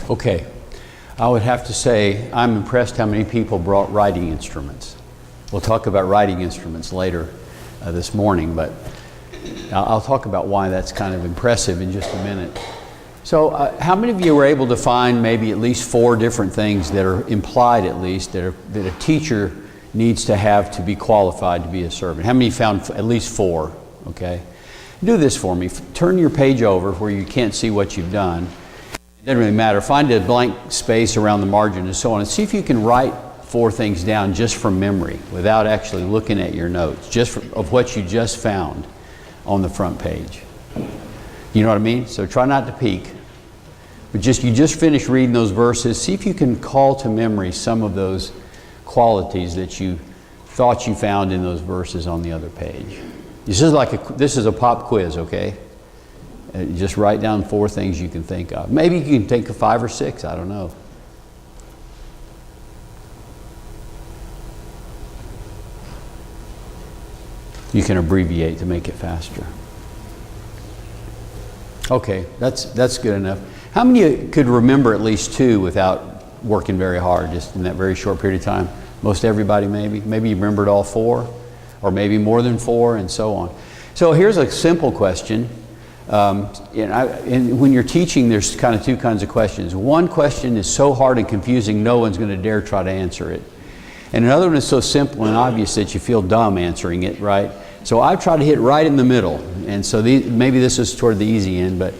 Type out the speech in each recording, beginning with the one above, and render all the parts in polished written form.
Okay, I would have to say I'm impressed how many people brought writing instruments. We'll talk about writing instruments later this morning, but I'll talk about why that's kind of impressive in just a minute. So how many of you were able to find maybe at least 4 different things that are implied, at least, that a teacher needs to have to be qualified to be a servant? How many found at least 4? Okay. Do this for me. Turn your page over where you can't see what you've done. It doesn't really matter. Find a blank space around the margin and so on, and see if you can write 4 things down just from memory without actually looking at your notes, just of what you just found on the front page. You know what I mean? So try not to peek. But you just finished reading those verses. See if you can call to memory some of those qualities that you thought you found in those verses on the other page. This is a pop quiz, okay? Just write down 4 things you can think of. Maybe you can think of 5 or 6, I don't know. You can abbreviate to make it faster. Okay, that's good enough. How many of you could remember at least 2 without working very hard, just in that very short period of time? Most everybody maybe. Maybe you remembered all 4, or maybe more than 4, and so on. So here's a simple question. And when you're teaching, there's kind of 2 kinds of questions. One question is so hard and confusing, no one's going to dare try to answer it. And another one is so simple and obvious that you feel dumb answering it, right? So I've tried to hit right in the middle. And so maybe this is toward the easy end, but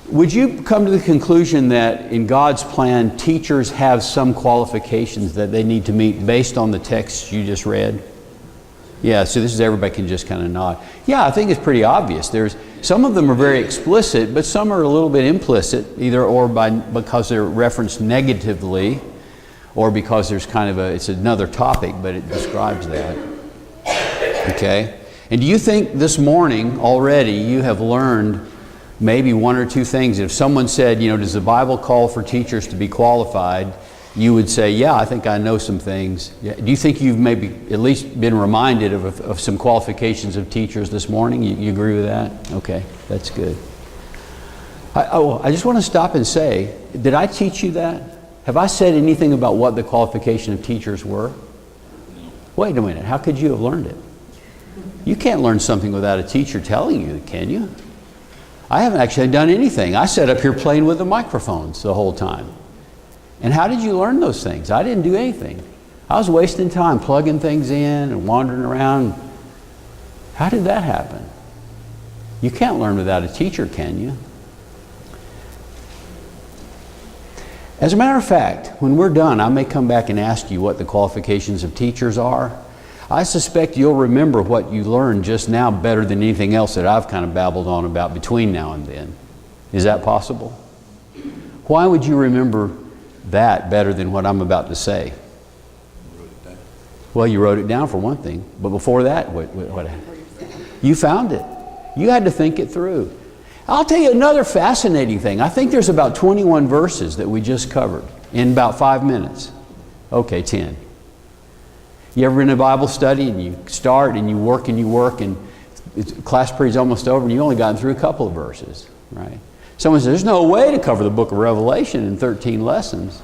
would you come to the conclusion that in God's plan, teachers have some qualifications that they need to meet based on the text you just read? Yeah, so this is everybody can just kind of nod. Yeah, I think it's pretty obvious. Some of them are very explicit, but some are a little bit implicit, either or because they're referenced negatively, or because there's kind of it's another topic, but it describes that. Okay? And do you think this morning already you have learned maybe 1 or 2 things? If someone said, does the Bible call for teachers to be qualified? You would say, yeah, I think I know some things. Do you think you've maybe at least been reminded of some qualifications of teachers this morning? You agree with that? Okay, that's good. I just want to stop and say, did I teach you that? Have I said anything about what the qualification of teachers were? Wait a minute, how could you have learned it? You can't learn something without a teacher telling you, can you? I haven't actually done anything. I sat up here playing with the microphones the whole time. And how did you learn those things? I didn't do anything. I was wasting time plugging things in and wandering around. How did that happen? You can't learn without a teacher, can you? As a matter of fact, when we're done, I may come back and ask you what the qualifications of teachers are. I suspect you'll remember what you learned just now better than anything else that I've kind of babbled on about between now and then. Is that possible? Why would you remember that better than what I'm about to say? Well, you wrote it down for one thing, but before that, what you found it. You had to think it through. I'll tell you another fascinating thing. I think there's about 21 verses that we just covered in about 5 minutes. Okay, 10. You ever in a Bible study and you start and you work and class period's almost over and you only gotten through a couple of verses, right? Someone says, there's no way to cover the book of Revelation in 13 lessons.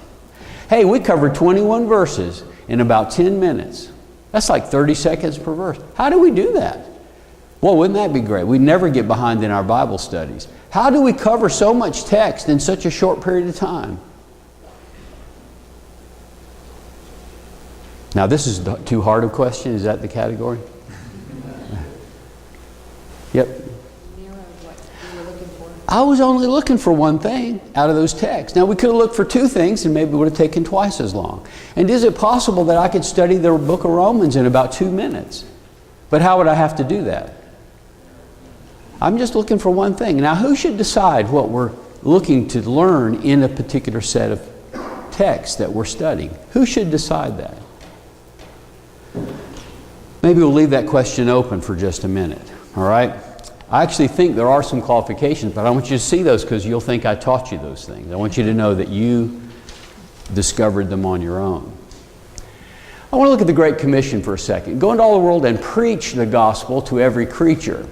Hey, we covered 21 verses in about 10 minutes. That's like 30 seconds per verse. How do we do that? Well, wouldn't that be great? We never get behind in our Bible studies. How do we cover so much text in such a short period of time? Now, this is too hard a question. Is that the category? Yep. I was only looking for one thing out of those texts. Now, we could have looked for 2 things and maybe it would have taken twice as long. And is it possible that I could study the book of Romans in about 2 minutes? But how would I have to do that? I'm just looking for one thing. Now, who should decide what we're looking to learn in a particular set of texts that we're studying? Who should decide that? Maybe we'll leave that question open for just a minute, all right? I actually think there are some qualifications, but I want you to see those because you'll think I taught you those things. I want you to know that you discovered them on your own. I want to look at the Great Commission for a second. Go into all the world and preach the gospel to every creature.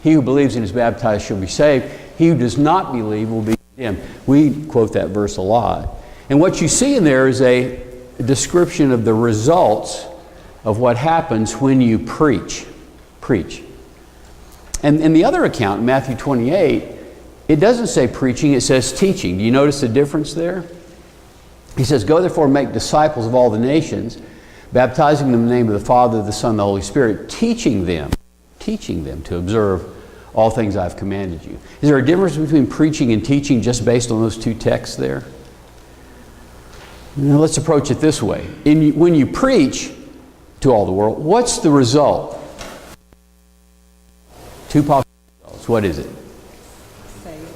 He who believes and is baptized shall be saved. He who does not believe will be Yeah, we quote that verse a lot. And what you see in there is a description of the results of what happens when you preach. Preach. And in the other account, Matthew 28, it doesn't say preaching, it says teaching. Do you notice the difference there? He says, "Go therefore make disciples of all the nations, baptizing them in the name of the Father, the Son, and the Holy Spirit, teaching them to observe all things I've commanded you." Is there a difference between preaching and teaching just based on those two texts there? Now let's approach it this way. When you preach to all the world, what's the result? Two possible results. What is it?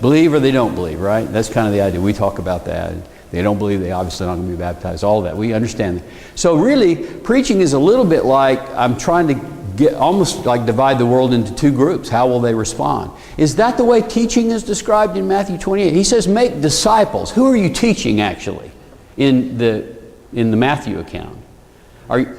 Believe or they don't believe, right? That's kind of the idea. We talk about that. They don't believe, they obviously not going to be baptized, all of that. We understand that. So really, preaching is a little bit like I'm trying to almost like divide the world into two groups. How will they respond? Is that the way teaching is described in Matthew 28? He says, make disciples. Who are you teaching actually in the Matthew account? Are you,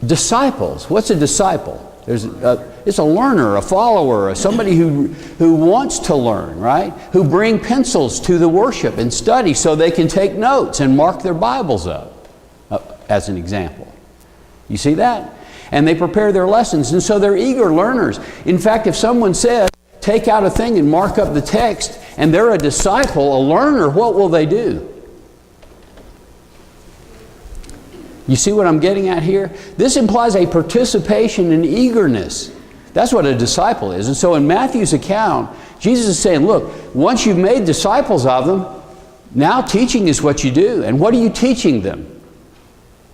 disciples. What's a disciple? It's a learner, a follower, somebody who wants to learn, right? Who bring pencils to the worship and study so they can take notes and mark their Bibles up, as an example. You see that? And they prepare their lessons, and so they're eager learners. In fact, if someone says, take out a thing and mark up the text, and they're a disciple, a learner, what will they do? You see what I'm getting at here? This implies a participation and eagerness. That's what a disciple is. And so in Matthew's account, Jesus is saying, look, once you've made disciples of them, now teaching is what you do. And what are you teaching them?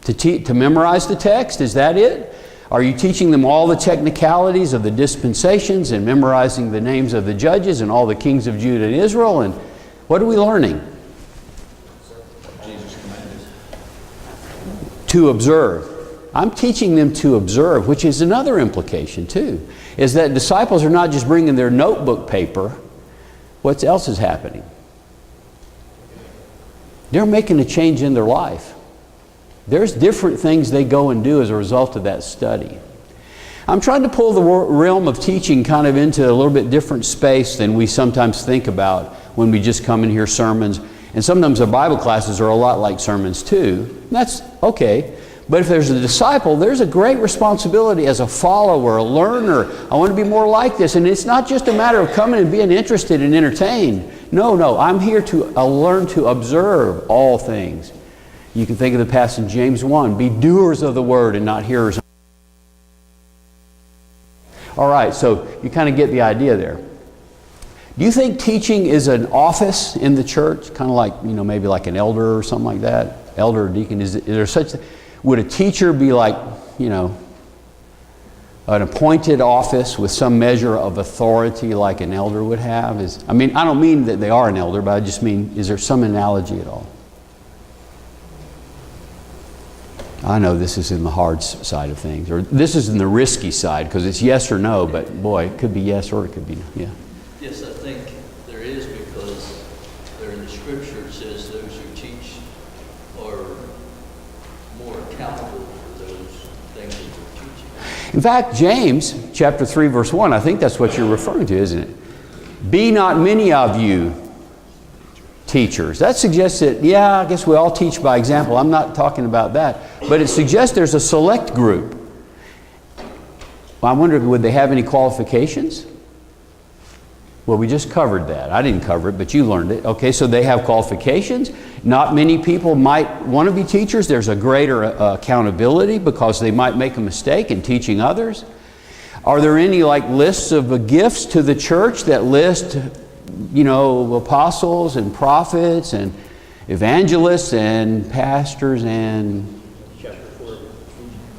To memorize the text? Is that it? Are you teaching them all the technicalities of the dispensations and memorizing the names of the judges and all the kings of Judah and Israel? And what are we learning? To observe. I'm teaching them to observe, which is another implication too, is that disciples are not just bringing their notebook paper. What else is happening? They're making a change in their life. There's different things they go and do as a result of that study. I'm trying to pull the realm of teaching kind of into a little bit different space than we sometimes think about when we just come and hear sermons. And sometimes our Bible classes are a lot like sermons too. That's okay. But if there's a disciple, there's a great responsibility as a follower, a learner. I want to be more like this. And it's not just a matter of coming and being interested and entertained. No, I'm here to learn to observe all things. You can think of the passage in James 1. Be doers of the word and not hearers. All right, so you kind of get the idea there. Do you think teaching is an office in the church? Kind of like, maybe like an elder or something like that? Elder or deacon? Is there such... Would a teacher be like, an appointed office with some measure of authority like an elder would have? I don't mean that they are an elder, but I just mean, is there some analogy at all? I know this is in the hard side of things, or this is in the risky side, because it's yes or no, but boy, it could be yes or it could be no. Yeah. Yes, I think there is, because there in the Scripture it says those who teach are more accountable for those things that they're teaching. In fact, James chapter 3 verse 1, I think that's what you're referring to, isn't it? Be not many of you teachers. That suggests that, I guess we all teach by example. I'm not talking about that. But it suggests there's a select group. Well, I wonder, would they have any qualifications? Well, we just covered that. I didn't cover it, but you learned it. Okay, so they have qualifications. Not many people might want to be teachers. There's a greater accountability because they might make a mistake in teaching others. Are there any lists of gifts to the church that list, apostles and prophets and evangelists and pastors and...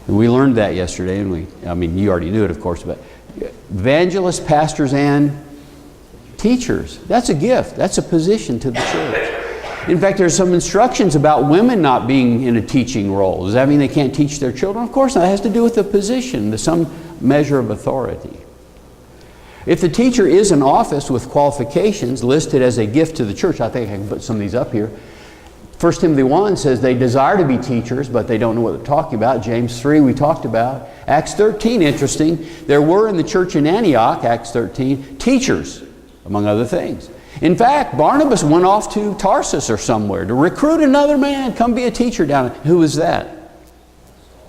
We learned that yesterday, and you already knew it, of course, but evangelists, pastors, and teachers. That's a gift. That's a position to the church. In fact, there's some instructions about women not being in a teaching role. Does that mean they can't teach their children? Of course not. It has to do with the position, some measure of authority. If the teacher is an office with qualifications listed as a gift to the church, I think I can put some of these up here. 1 Timothy 1 says they desire to be teachers, but they don't know what they're talking about. James 3 we talked about. Acts 13, interesting. There were in the church in Antioch, Acts 13, teachers, among other things. In fact, Barnabas went off to Tarsus or somewhere to recruit another man, come be a teacher down there. Who was that?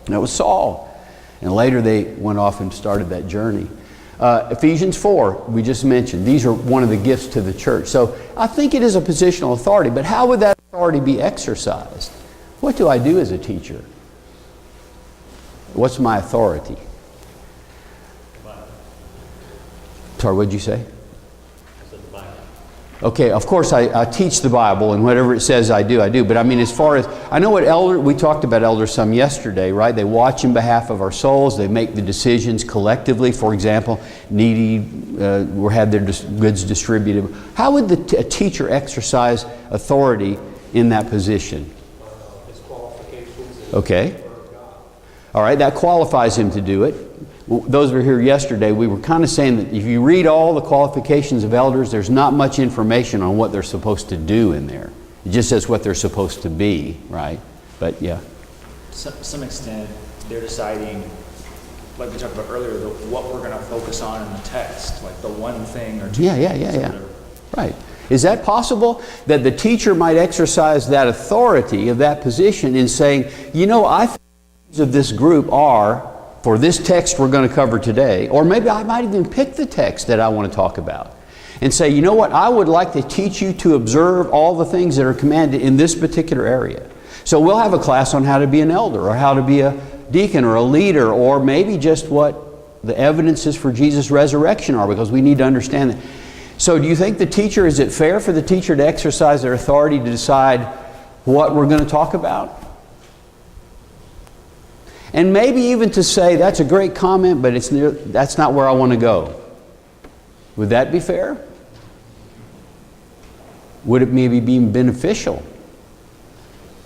That was Saul. And later they went off and started that journey. Ephesians 4, we just mentioned. These are one of the gifts to the church. So I think it is a positional authority, but how would that authority be exercised? What do I do as a teacher? What's my authority? Sorry, what did you say? Okay, of course I teach the Bible, and whatever it says I do. But I mean, as far as, I know what we talked about elders some yesterday, right? They watch in behalf of our souls. They make the decisions collectively. For example, needy will have their goods distributed. How would a teacher exercise authority in that position? His qualifications. Okay. All right, that qualifies him to do it. Those who were here yesterday, we were kind of saying that if you read all the qualifications of elders, there's not much information on what they're supposed to do in there. It just says what they're supposed to be, right? But yeah. To some extent, they're deciding, like we talked about earlier, what we're going to focus on in the text, like the one thing or two things. Yeah. Right. Is that possible? That the teacher might exercise that authority of that position in saying, you know, I think of this group are, for this text we're going to cover today, or maybe I might even pick the text that I want to talk about and say, you know what, I would like to teach you to observe all the things that are commanded in this particular area. So we'll have a class on how to be an elder, or how to be a deacon, or a leader, or maybe just what the evidences for Jesus' resurrection are, because we need to understand that. So do you think the teacher, is it fair for the teacher to exercise their authority to decide what we're going to talk about? And maybe even to say, that's a great comment, but that's not where I want to go. Would that be fair? Would it maybe be beneficial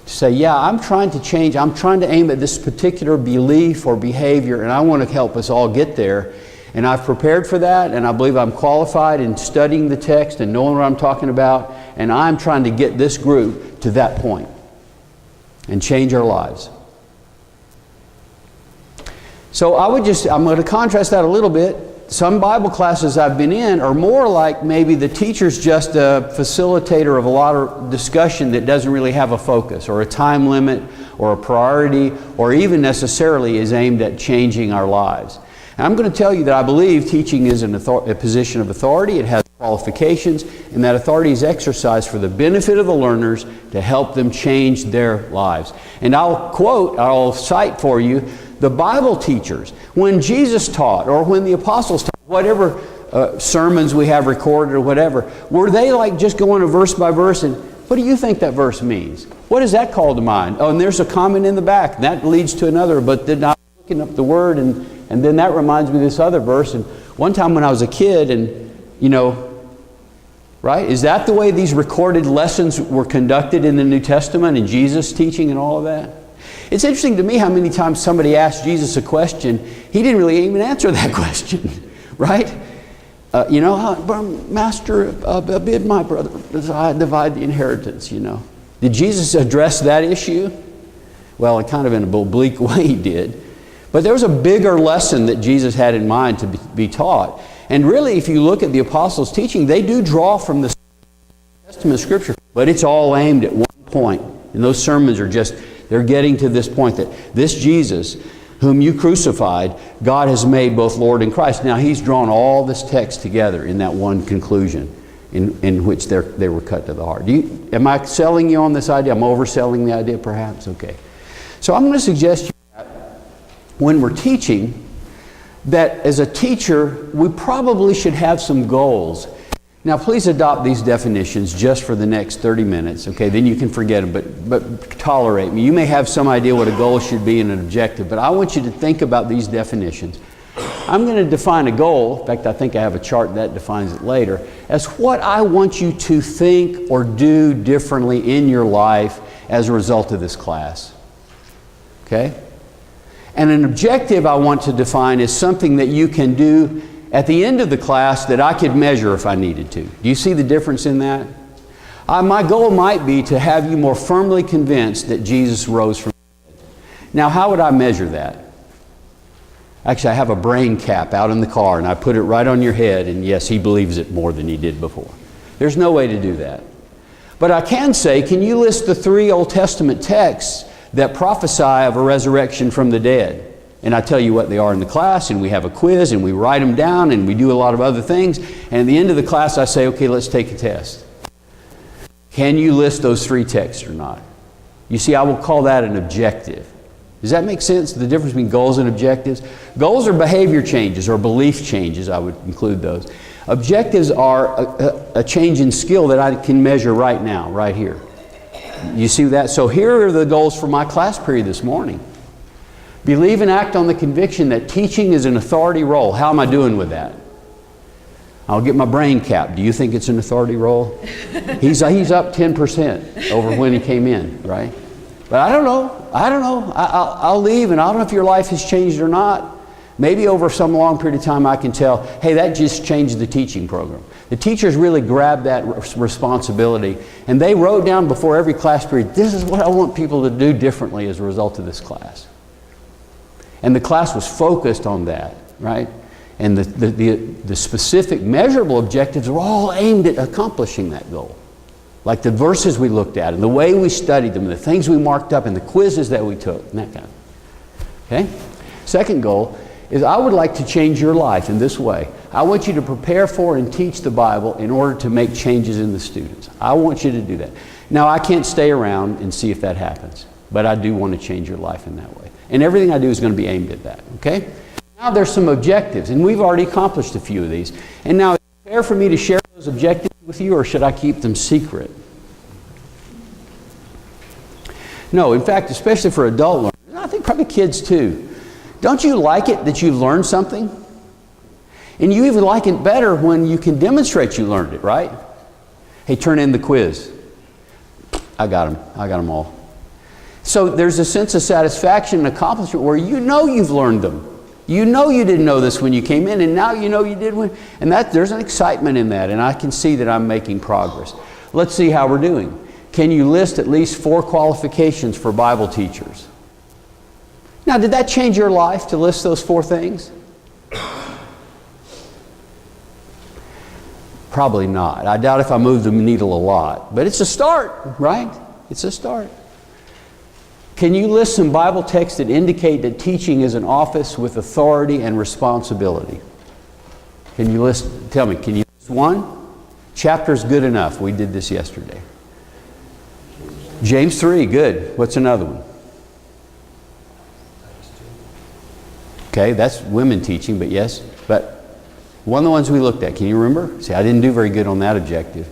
to say, yeah, I'm trying to change, I'm trying to aim at this particular belief or behavior, and I want to help us all get there. And I've prepared for that, and I believe I'm qualified in studying the text and knowing what I'm talking about, and I'm trying to get this group to that point and change our lives. So I'm going to contrast that a little bit. Some Bible classes I've been in are more like maybe the teacher's just a facilitator of a lot of discussion that doesn't really have a focus or a time limit or a priority, or even necessarily is aimed at changing our lives. And I'm going to tell you that I believe teaching is a position of authority. It has qualifications, and that authority is exercised for the benefit of the learners to help them change their lives. And I'll cite for you the Bible teachers. When Jesus taught, or when the apostles taught, whatever sermons we have recorded or whatever, were they like just going to verse by verse and, what do you think that verse means? What does that call to mind? Oh, and there's a comment in the back. That leads to another, but then I'm looking up the word, and then that reminds me of this other verse. And one time when I was a kid, and you know, right? Is that the way these recorded lessons were conducted in the New Testament, and Jesus teaching and all of that? It's interesting to me how many times somebody asked Jesus a question, he didn't really even answer that question, right? Master, bid my brother divide the inheritance, you know. Did Jesus address that issue? Well, kind of in a oblique way he did. But there was a bigger lesson that Jesus had in mind to be taught. And really, if you look at the apostles' teaching, they do draw from the Testament Scripture, but it's all aimed at one point. And those sermons are just, they're getting to this point that this Jesus, whom you crucified, God has made both Lord and Christ. Now, he's drawn all this text together in that one conclusion in which they were cut to the heart. Am I selling you on this idea? I'm overselling the idea, perhaps? Okay. So I'm going to suggest that when we're teaching, that as a teacher, we probably should have some goals. Now, please adopt these definitions just for the next 30 minutes, okay? Then you can forget them, but tolerate me. You may have some idea what a goal should be and an objective, but I want you to think about these definitions. I'm going to define a goal, in fact, I think I have a chart that defines it later, as what I want you to think or do differently in your life as a result of this class, okay? And an objective I want to define is something that you can do at the end of the class that I could measure if I needed to. Do you see the difference in that? My goal might be to have you more firmly convinced that Jesus rose from the dead. Now, how would I measure that? Actually, I have a brain cap out in the car, and I put it right on your head, and yes, he believes it more than he did before. There's no way to do that. But I can say, can you list the 3 Old Testament texts that prophesy of a resurrection from the dead? And I tell you what they are in the class, and we have a quiz, and we write them down, and we do a lot of other things. And at the end of the class, I say, okay, let's take a test. Can you list those 3 texts or not? You see, I will call that an objective. Does that make sense? The difference between goals and objectives? Goals are behavior changes or belief changes. I would include those. Objectives are a change in skill that I can measure right now, right here. You see that? So here are the goals for my class period this morning. Believe and act on the conviction that teaching is an authority role. How am I doing with that? I'll get my brain capped. Do you think it's an authority role? He's up 10% over when he came in, right? But I don't know. I'll leave, and I don't know if your life has changed or not. Maybe over some long period of time I can tell, hey, that just changed the teaching program. The teachers really grabbed that responsibility, and they wrote down before every class period, this is what I want people to do differently as a result of this class. And the class was focused on that, right? And the specific measurable objectives were all aimed at accomplishing that goal. Like the verses we looked at, and the way we studied them, and the things we marked up, and the quizzes that we took, and that kind of. Okay? Second goal is I would like to change your life in this way. I want you to prepare for and teach the Bible in order to make changes in the students. I want you to do that. Now, I can't stay around and see if that happens, but I do want to change your life in that way. And everything I do is going to be aimed at that, okay? Now there's some objectives, and we've already accomplished a few of these. And now, is it fair for me to share those objectives with you, or should I keep them secret? No, in fact, especially for adult learners, I think probably kids too. Don't you like it that you've learned something? And you even like it better when you can demonstrate you learned it, right? Hey, turn in the quiz. I got them all. So there's a sense of satisfaction and accomplishment where you know you've learned them. You know you didn't know this when you came in, and now you know you did and there's an excitement in that, and I can see that I'm making progress. Let's see how we're doing. Can you list at least 4 qualifications for Bible teachers? Now, did that change your life to list those 4 things? Probably not. I doubt if I moved the needle a lot, but it's a start, right? It's a start. Can you list some Bible texts that indicate that teaching is an office with authority and responsibility? Can you list, tell me, can you list 1? Chapter's good enough. We did this yesterday. James 3, good. What's another one? Okay, that's women teaching, but yes. But one of the ones we looked at, can you remember? See, I didn't do very good on that objective.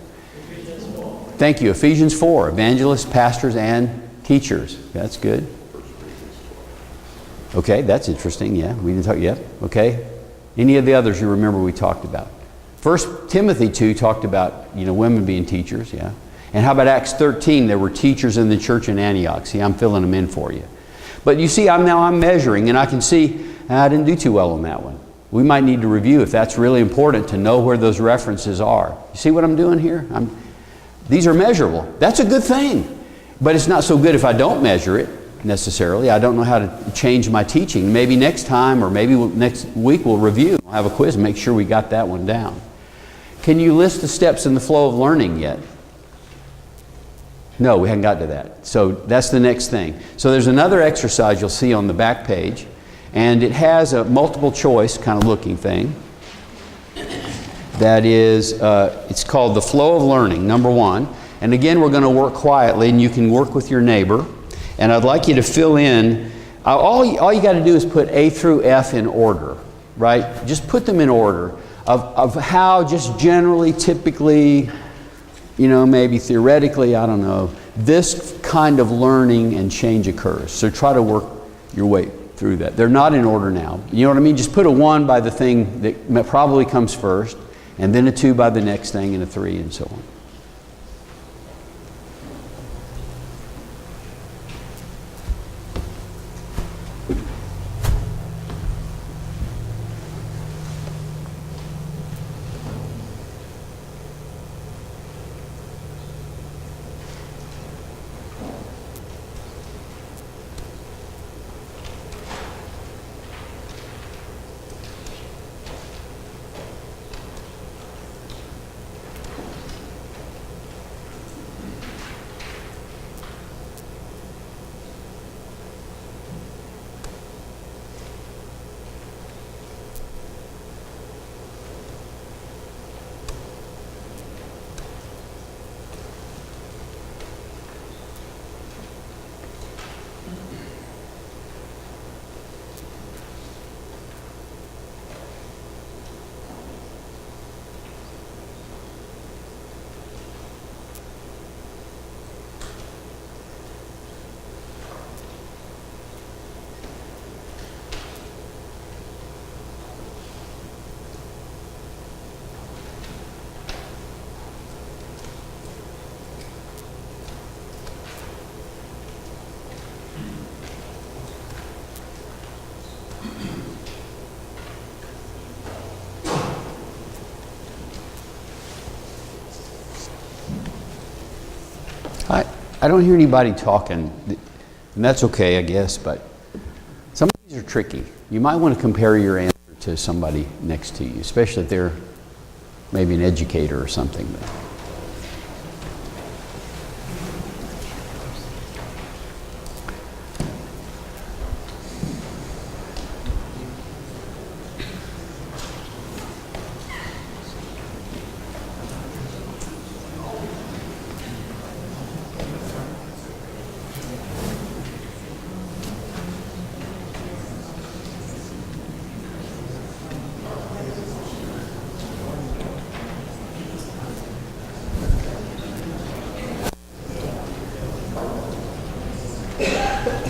Thank you. Ephesians 4, evangelists, pastors, and teachers. That's good. Okay, that's interesting. Yeah, we didn't talk yet. Okay. Any of the others you remember we talked about? 1 Timothy 2 talked about, women being teachers. Yeah. And how about Acts 13? There were teachers in the church in Antioch. See, I'm filling them in for you. But you see, I'm measuring, and I can see I didn't do too well on that one. We might need to review if that's really important to know where those references are. You see what I'm doing here? These are measurable. That's a good thing. But it's not so good if I don't measure it necessarily. I don't know how to change my teaching. Maybe next time, or maybe next week we'll review. We'll have a quiz and make sure we got that one down. Can you list the steps in the flow of learning yet? No, we hadn't got to that. So that's the next thing. So there's another exercise you'll see on the back page, and it has a multiple choice kind of looking thing. That is, it's called the flow of learning, number 1. And again, we're going to work quietly, and you can work with your neighbor. And I'd like you to fill in, all you got to do is put A through F in order, right? Just put them in order of how just generally, typically, maybe theoretically, I don't know, this kind of learning and change occurs. So try to work your way through that. They're not in order now. You know what I mean? Just put a 1 by the thing that probably comes first, and then a 2 by the next thing, and a 3, and so on. I don't hear anybody talking, and that's okay, I guess, but some of these are tricky. You might want to compare your answer to somebody next to you, especially if they're maybe an educator or something.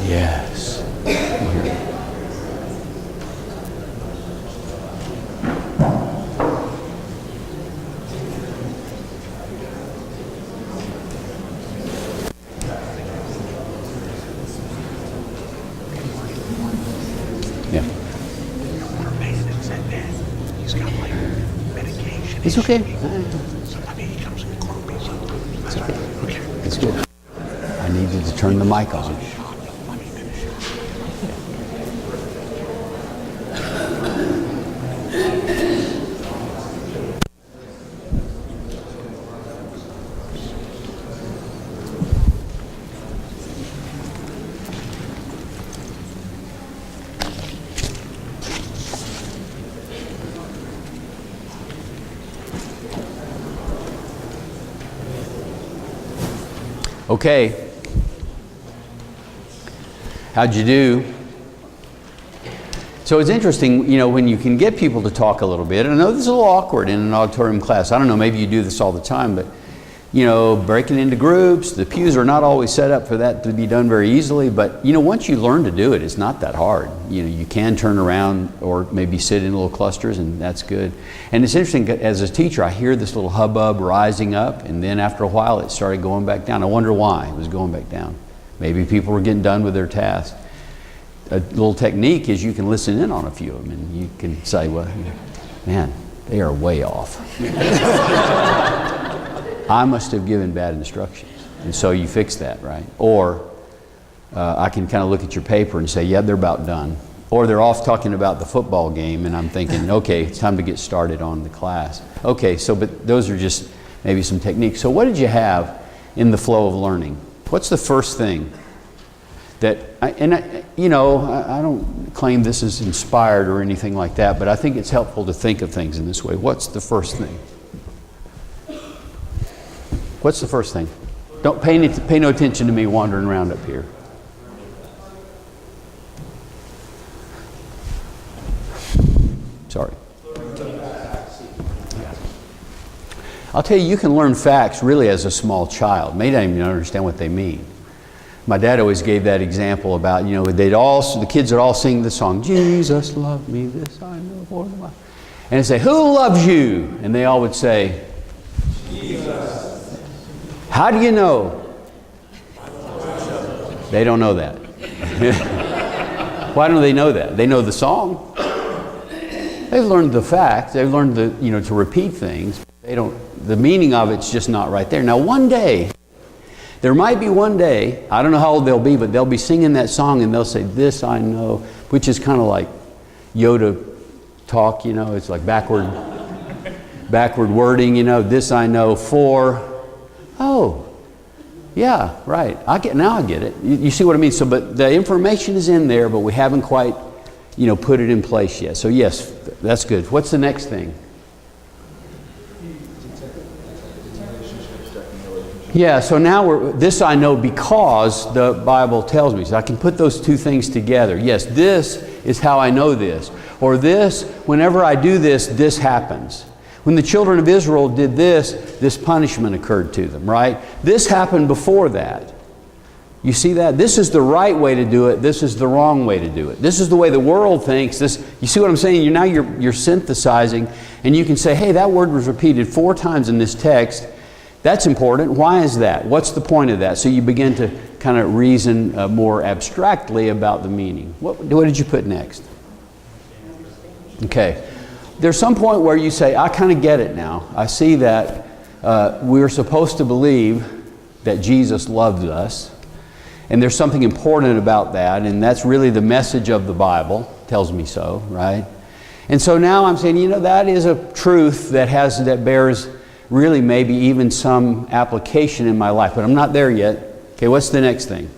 Yes. Yeah. It's okay. It's okay. It's good. I needed to turn the mic on. Okay. How'd you do? So it's interesting, you know, when you can get people to talk a little bit, and I know this is a little awkward in an auditorium class. I don't know, maybe you do this all the time, but, you know, breaking into groups, the pews are not always set up for that to be done very easily, but, you know, once you learn to do it, it's not that hard. You know, you can turn around or maybe sit in little clusters, and that's good. And it's interesting, as a teacher, I hear this little hubbub rising up, and then after a while, it started going back down. I wonder why it was going back down. Maybe people were getting done with their task. A little technique is you can listen in on a few of them, and you can say, well, man, they are way off. I must have given bad instructions. And so you fix that, right? Or I can kind of look at your paper and say, yeah, they're about done. Or they're off talking about the football game, and I'm thinking, okay, it's time to get started on the class. Okay, so, but those are just maybe some techniques. So what did you have in the flow of learning? What's the first thing that, you know, I don't claim this is inspired or anything like that, but I think it's helpful to think of things in this way. What's the first thing? What's the first thing? Don't pay no attention to me wandering around up here. Sorry. Yeah. I'll tell you, you can learn facts really as a small child. May not even understand what they mean. My dad always gave that example about, you know, the kids would all sing the song, Jesus loved me, this I know for the while. And they'd say, who loves you? And they all would say, Jesus. How do you know? They don't know that. Why don't they know that? They know the song. They've learned the facts. They've learned to repeat things. They don't. The meaning of it's just not right there. Now, one day, there might be one day. I don't know how old they'll be, but they'll be singing that song and they'll say, "This I know," which is kind of like Yoda talk. You know, it's like backward wording. You know, this I know for. Oh, yeah, right. I get it. You see what I mean? So, but the information is in there, but we haven't quite, put it in place yet. So yes, that's good. What's the next thing? Yeah, so now this I know because the Bible tells me. So I can put those two things together. Yes, this is how I know this. Or this, whenever I do this, this happens. When the children of Israel did this punishment occurred to them, right? This happened before that. You see that? This is the right way to do it. This is the wrong way to do it. This is the way the world thinks. You see what I'm saying? You're synthesizing, and you can say, hey, that word was repeated 4 times in this text. That's important. Why is that? What's the point of that? So you begin to kind of reason more abstractly about the meaning. What did you put next? Okay. There's some point where you say, I kind of get it now. I see that we're supposed to believe that Jesus loved us. And there's something important about that, and that's really the message of the Bible, tells me so, right? And so now I'm saying, that is a truth that bears really maybe even some application in my life, but I'm not there yet. Okay, what's the next thing?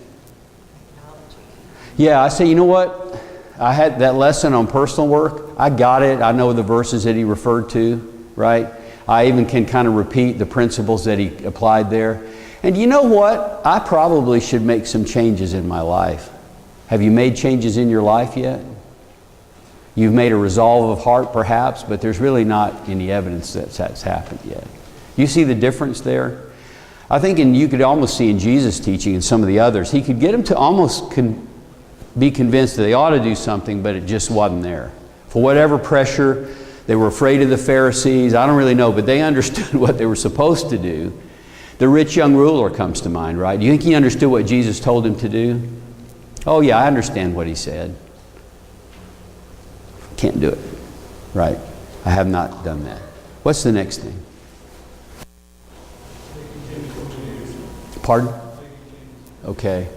Yeah, I say, you know what? I had that lesson on personal work. I got it. I know the verses that he referred to, right? I even can kind of repeat the principles that he applied there. And you know what? I probably should make some changes in my life. Have you made changes in your life yet? You've made a resolve of heart perhaps, but there's really not any evidence that that's happened yet. You see the difference there? I think you could almost see in Jesus' teaching and some of the others, he could get them to almost be convinced that they ought to do something, but it just wasn't there. For whatever pressure, they were afraid of the Pharisees. I don't really know, but they understood what they were supposed to do. The rich young ruler comes to mind, right? Do you think he understood what Jesus told him to do? Oh yeah, I understand what he said. Can't do it, right? I have not done that. What's the next thing? Pardon? Okay.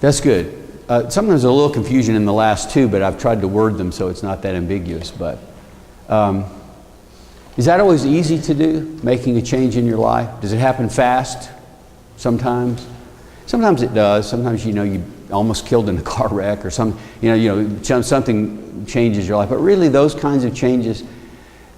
That's good. Sometimes there's a little confusion in the last two, but I've tried to word them so it's not that ambiguous. But is that always easy to do, making a change in your life? Does it happen fast sometimes? Sometimes it does. Sometimes you almost killed in a car wreck or something changes your life. But really those kinds of changes,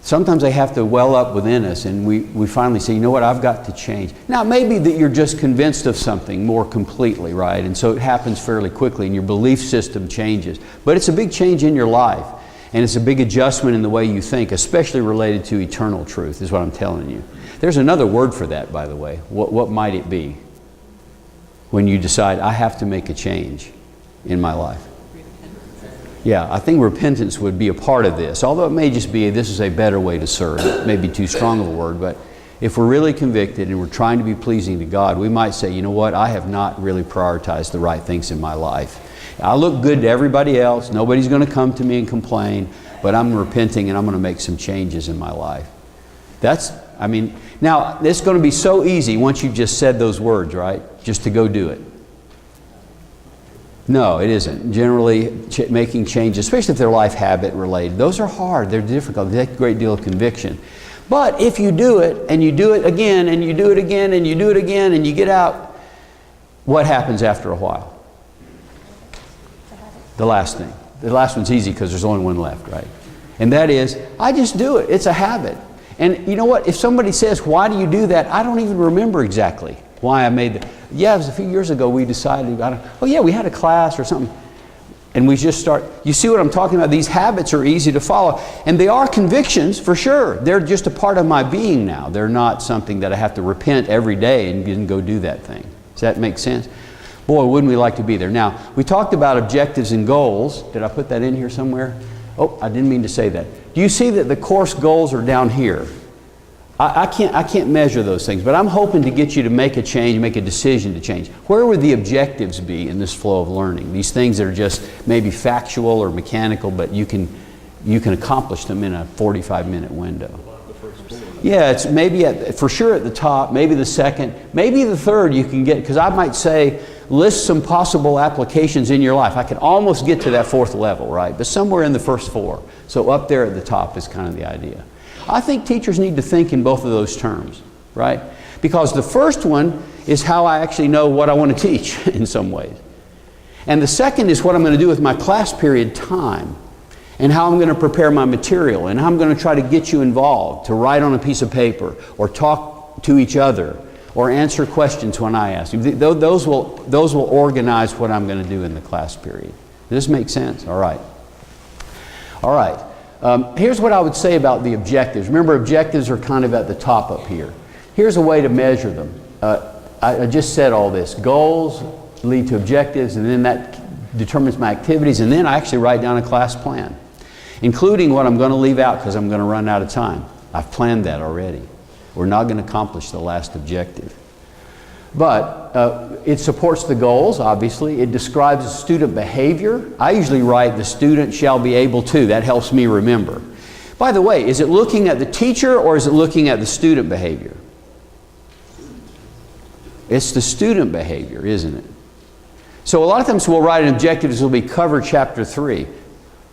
sometimes they have to well up within us, and we finally say, you know what, I've got to change. Now, maybe that you're just convinced of something more completely, right? And so it happens fairly quickly, and your belief system changes. But it's a big change in your life, and it's a big adjustment in the way you think, especially related to eternal truth, is what I'm telling you. There's another word for that, by the way. What might it be? When you decide, I have to make a change in my life. Yeah, I think repentance would be a part of this, although it may just be this is a better way to serve. It may be too strong of a word, but if we're really convicted and we're trying to be pleasing to God, we might say, you know what, I have not really prioritized the right things in my life. I look good to everybody else. Nobody's going to come to me and complain, but I'm repenting and I'm going to make some changes in my life. Now, it's going to be so easy once you've just said those words, right? Just to go do it. No, it isn't. Generally, making changes, especially if they're life habit related, those are hard. They're difficult. They take a great deal of conviction. But if you do it, and you do it again, and you do it again, and you do it again, and you get out, what happens after a while? The last thing. The last one's easy because there's only one left, right? And that is, I just do it. It's a habit. And you know what? If somebody says, why do you do that? I don't even remember exactly why I made that. Yeah, it was a few years ago we decided, we had a class or something. And we just start, you see what I'm talking about? These habits are easy to follow. And they are convictions for sure. They're just a part of my being now. They're not something that I have to repent every day and go do that thing. Does that make sense? Boy, wouldn't we like to be there. Now, we talked about objectives and goals. Did I put that in here somewhere? Oh, I didn't mean to say that. Do you see that the course goals are down here? I can't measure those things, but I'm hoping to get you to make a change, make a decision to change. Where would the objectives be in this flow of learning? These things that are just maybe factual or mechanical, but you can accomplish them in a 45-minute window. Yeah, it's maybe for sure at the top, maybe the second, maybe the third you can get, because I might say, list some possible applications in your life. I can almost get to that fourth level, right? But somewhere in the first four. So up there at the top is kind of the idea. I think teachers need to think in both of those terms, right? Because the first one is how I actually know what I want to teach in some ways. And the second is what I'm going to do with my class period time, and how I'm going to prepare my material, and how I'm going to try to get you involved, to write on a piece of paper, or talk to each other, or answer questions when I ask you. Those will organize what I'm going to do in the class period. Does this make sense? All right. All right. Here's what I would say about the objectives. Remember, objectives are kind of at the top up here. Here's a way to measure them. I just said all this. Goals lead to objectives, and then that determines my activities, and then I actually write down a class plan, including what I'm going to leave out because I'm going to run out of time. I've planned that already. We're not going to accomplish the last objective. But it supports the goals, obviously. It describes student behavior. I usually write, the student shall be able to. That helps me remember. By the way, is it looking at the teacher or is it looking at the student behavior? It's the student behavior, isn't it? So a lot of times we'll write an objectives will be cover chapter 3,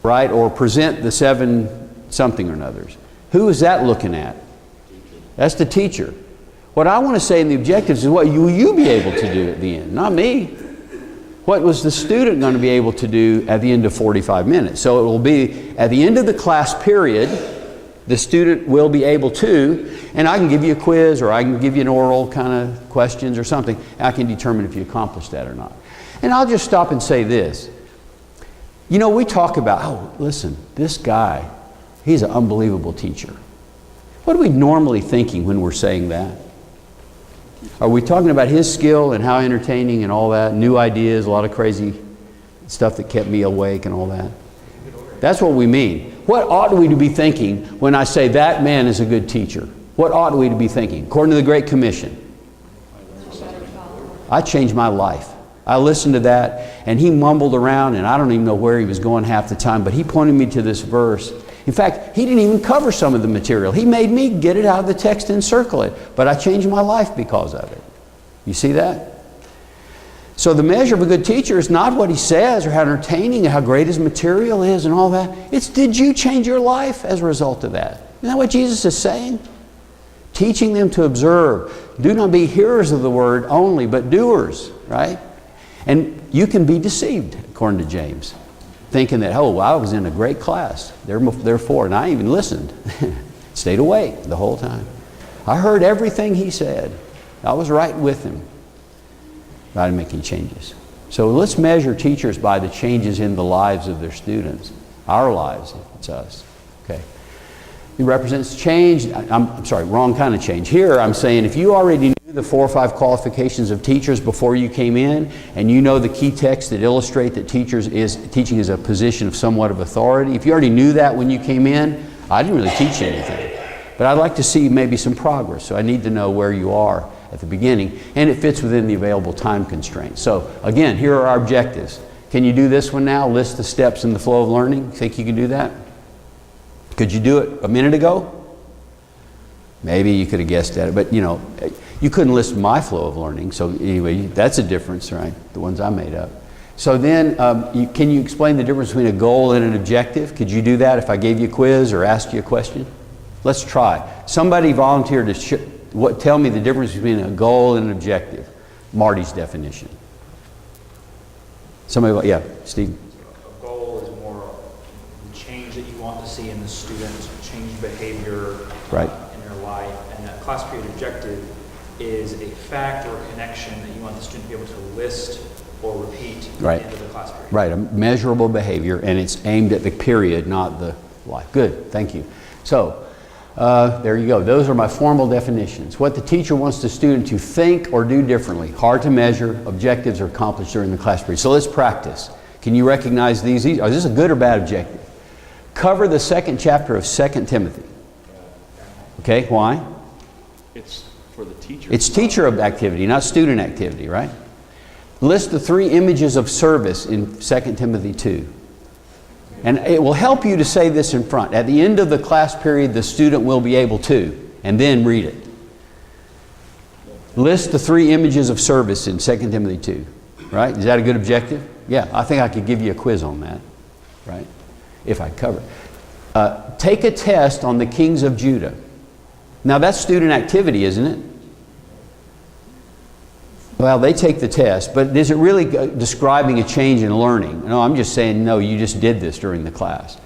right? Or present the 7 something or others. Who is that looking at? That's the teacher. What I want to say in the objectives is what will you be able to do at the end, not me. What was the student going to be able to do at the end of 45 minutes? So it will be at the end of the class period, the student will be able to, and I can give you a quiz or I can give you an oral kind of questions or something, and I can determine if you accomplished that or not. And I'll just stop and say this. You know, we talk about, oh, listen, this guy, he's an unbelievable teacher. What are we normally thinking when we're saying that? Are we talking about his skill and how entertaining and all that, new ideas, a lot of crazy stuff that kept me awake and all that? That's what we mean. What ought we to be thinking when I say that man is a good teacher? What ought we to be thinking? According to the Great Commission, I changed my life. I listened to that, and he mumbled around, and I don't even know where he was going half the time, but he pointed me to this verse. In fact, he didn't even cover some of the material. He made me get it out of the text and circle it, but I changed my life because of it. You see that? So the measure of a good teacher is not what he says or how entertaining and how great his material is and all that. It's did you change your life as a result of that? Isn't that what Jesus is saying? Teaching them to observe. Do not be hearers of the word only, but doers, right? And you can be deceived, according to James, thinking that, oh, well, I was in a great class, therefore, and I even listened, stayed awake the whole time. I heard everything he said. I was right with him. I didn't make any changes. So let's measure teachers by the changes in the lives of their students. Our lives, it's us. Okay. It represents change. I'm sorry, wrong kind of change. Here I'm saying if you already knew the 4 or 5 qualifications of teachers before you came in, and you know the key texts that illustrate that teaching is a position of somewhat of authority, if you already knew that when you came in, I didn't really teach anything. But I'd like to see maybe some progress, so I need to know where you are at the beginning, and it fits within the available time constraints. So again, here are our objectives. Can you do this one now? List the steps in the flow of learning. Think you can do that? Could you do it a minute ago? Maybe you could have guessed at it, but you know, you couldn't list my flow of learning. So anyway, that's a difference, right? The ones I made up. So then, can you explain the difference between a goal and an objective? Could you do that if I gave you a quiz or asked you a question? Let's try. Somebody volunteer to tell me the difference between a goal and an objective. Marty's definition. Somebody, yeah, Steve. A goal is more the change that you want to see in the student, change behavior Right. in their life, and that class period objective is a fact or a connection that you want the student to be able to list or repeat at Right. the end of the class period. Right, a measurable behavior, and it's aimed at the period, not the life. Good, thank you. So, there you go. Those are my formal definitions. What the teacher wants the student to think or do differently. Hard to measure. Objectives are accomplished during the class period. So let's practice. Can you recognize these? Is this a good or bad objective? Cover the 2nd chapter of 2 Timothy. Okay, why? It's for the teacher. It's teacher activity, not student activity, right? List the 3 images of service in 2 Timothy 2. And it will help you to say this in front. At the end of the class period, the student will be able to, and then read it. List the 3 images of service in 2 Timothy 2. Right? Is that a good objective? Yeah, I think I could give you a quiz on that. Right? If I cover it. Take a test on the kings of Judah. Now that's student activity, isn't it? Well, they take the test, but is it really describing a change in learning? No, I'm just saying, no, you just did this during the class.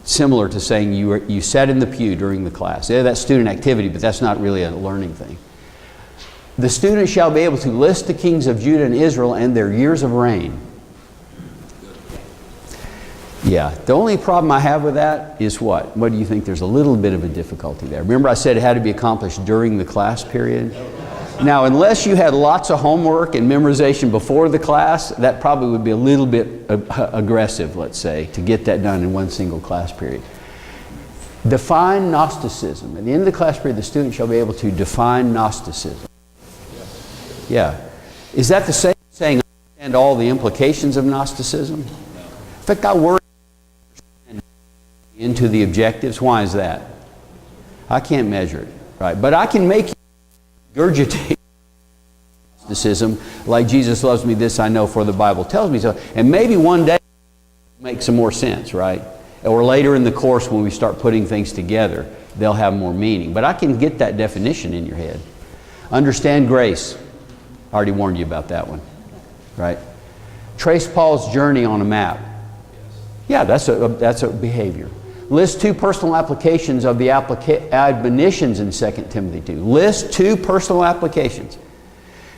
Similar to saying you sat in the pew during the class. Yeah, that's student activity, but that's not really a learning thing. The student shall be able to list the kings of Judah and Israel and their years of reign. Yeah, the only problem I have with that is what? What do you think? There's a little bit of a difficulty there. Remember I said it had to be accomplished during the class period? Now, unless you had lots of homework and memorization before the class, that probably would be a little bit aggressive, let's say, to get that done in one single class period. Define Gnosticism. At the end of the class period, the student shall be able to define Gnosticism. Yeah. Is that the same as saying understand all the implications of Gnosticism? In fact, I worry into the objectives. Why is that? I can't measure it, right? But I can make you regurgitate Gnosticism, like Jesus loves me, this I know for the Bible tells me so. And maybe one day it'll make some more sense, right? Or later in the course when we start putting things together, they'll have more meaning. But I can get that definition in your head. Understand grace. I already warned you about that one, right? Trace Paul's journey on a map. Yeah, that's a behavior. List 2 personal applications of the admonitions in 2 Timothy 2. List 2 personal applications.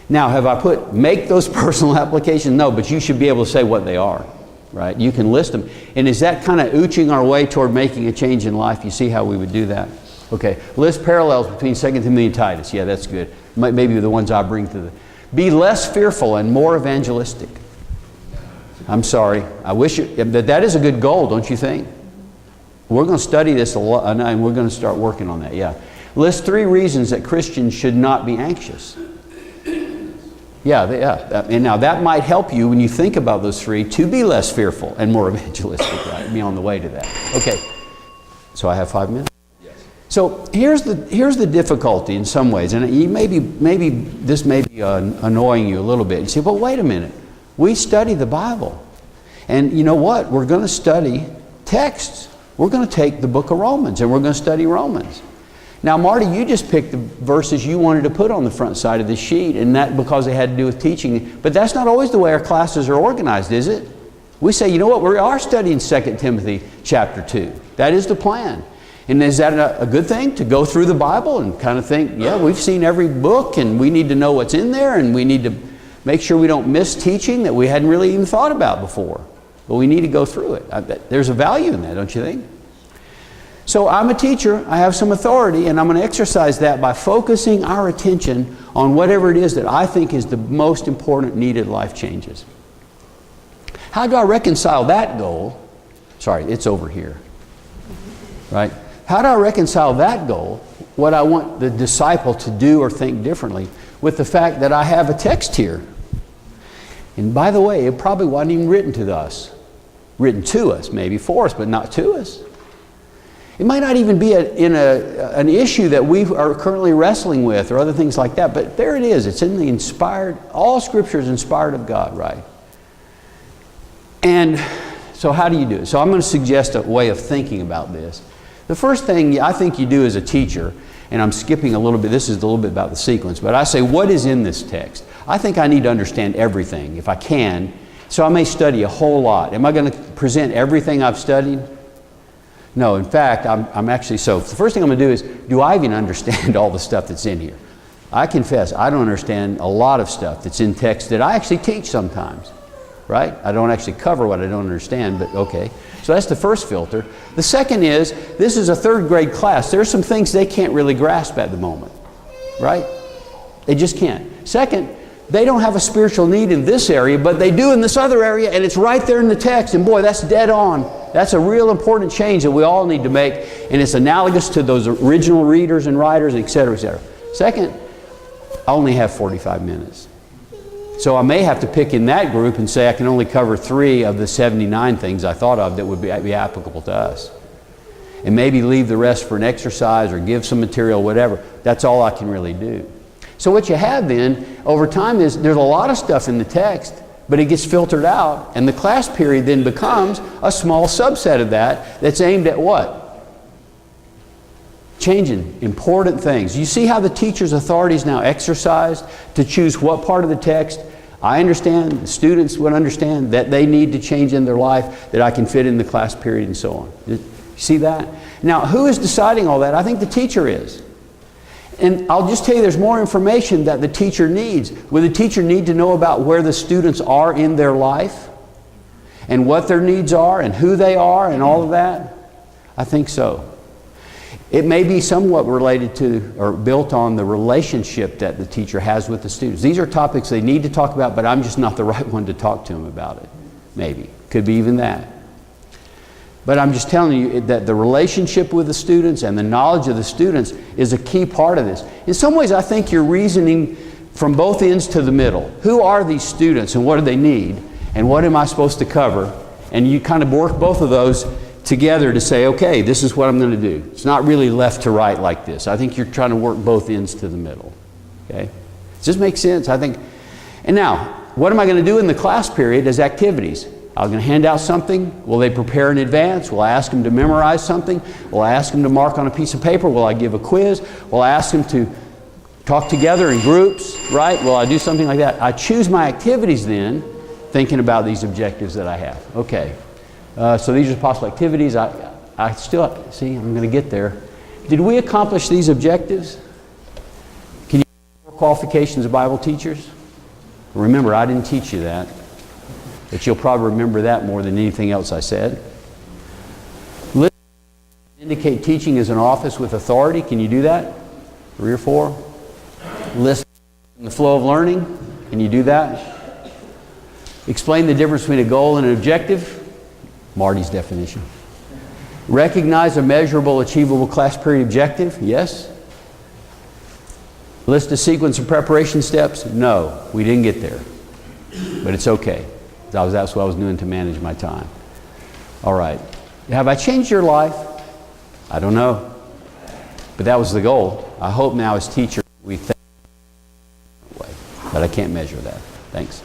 Now, have I put make those personal applications? No, but you should be able to say what they are, right? You can list them. And is that kind of ooching our way toward making a change in life? You see how we would do that? Okay. List parallels between 2 Timothy and Titus. Yeah, that's good. Maybe the ones I bring to the... Be less fearful and more evangelistic. I'm sorry. I wish that is a good goal, don't you think? We're going to study this a lot, and we're going to start working on that, yeah. List 3 reasons that Christians should not be anxious. Yeah. And now that might help you when you think about those 3 to be less fearful and more evangelistic, right? Be on the way to that. Okay. So I have 5 minutes? Yes. So here's the difficulty in some ways, and maybe this may be annoying you a little bit. You say, well, wait a minute. We study the Bible. And you know what? We're going to study texts. We're going to take the book of Romans and we're going to study Romans. Now, Marty, you just picked the verses you wanted to put on the front side of the sheet, and that because they had to do with teaching. But that's not always the way our classes are organized, is it? We say, you know what? We are studying 2 Timothy chapter 2. That is the plan. And is that a good thing to go through the Bible and kind of think, yeah, we've seen every book and we need to know what's in there and we need to make sure we don't miss teaching that we hadn't really even thought about before. But we need to go through it. There's a value in that, don't you think? So I'm a teacher, I have some authority, and I'm going to exercise that by focusing our attention on whatever it is that I think is the most important needed life changes. How do I reconcile that goal? Sorry, it's over here. Right? How do I reconcile that goal, what I want the disciple to do or think differently, with the fact that I have a text here? And by the way, it probably wasn't even written to us. Written to us, maybe for us, but not to us. It might not even be an issue that we are currently wrestling with or other things like that, but there it is. It's in the inspired, all Scripture is inspired of God, right? And so how do you do it? So I'm going to suggest a way of thinking about this. The first thing I think you do as a teacher, and I'm skipping a little bit, this is a little bit about the sequence, but I say, what is in this text? I think I need to understand everything, if I can, so I may study a whole lot. Am I going to present everything I've studied? No, in fact, I'm actually, so the first thing I'm going to do is, do I even understand all the stuff that's in here? I confess, I don't understand a lot of stuff that's in text that I actually teach sometimes, right? I don't actually cover what I don't understand, but okay. So that's the first filter. The second is, this is a 3rd grade class. There are some things they can't really grasp at the moment, right? They just can't. Second, they don't have a spiritual need in this area, but they do in this other area, and it's right there in the text, and boy, that's dead on. That's a real important change that we all need to make, and it's analogous to those original readers and writers, etc., etc. Second, I only have 45 minutes. So I may have to pick in that group and say I can only cover 3 of the 79 things I thought of that would be applicable to us. And maybe leave the rest for an exercise or give some material, whatever. That's all I can really do. So what you have then, over time, is there's a lot of stuff in the text, but it gets filtered out, and the class period then becomes a small subset of that that's aimed at what? Changing important things. You see how the teacher's authority is now exercised to choose what part of the text I understand, the students would understand that they need to change in their life, that I can fit in the class period and so on. You see that? Now, who is deciding all that? I think the teacher is. And I'll just tell you, there's more information that the teacher needs. Would the teacher need to know about where the students are in their life? And what their needs are and who they are and all of that? I think so. It may be somewhat related to or built on the relationship that the teacher has with the students. These are topics they need to talk about, but I'm just not the right one to talk to them about it. Maybe. Could be even that. But I'm just telling you that the relationship with the students and the knowledge of the students is a key part of this. In some ways, I think you're reasoning from both ends to the middle. Who are these students and what do they need? And what am I supposed to cover? And you kind of work both of those together to say, okay, this is what I'm going to do. It's not really left to right like this. I think you're trying to work both ends to the middle. Okay? Does this make sense? I think And now, what am I going to do in the class period as activities? I'm going to hand out something. Will they prepare in advance? Will I ask them to memorize something? Will I ask them to mark on a piece of paper? Will I give a quiz? Will I ask them to talk together in groups, right? Will I do something like that? I choose my activities then, thinking about these objectives that I have. Okay, so these are possible activities. I still, see, I'm going to get there. Did we accomplish these objectives? Can you give qualifications of Bible teachers? Remember, I didn't teach you that, but you'll probably remember that more than anything else I said. List indicate teaching is an office with authority. Can you do that? 3 or 4. List the flow of learning. Can you do that? Explain the difference between a goal and an objective. Marty's definition. Recognize a measurable, achievable class period objective. Yes. List a sequence of preparation steps. No, we didn't get there. But it's okay. That's what I was doing to manage my time. All right. Have I changed your life? I don't know. But that was the goal. I hope now as teachers we think that way. But I can't measure that. Thanks.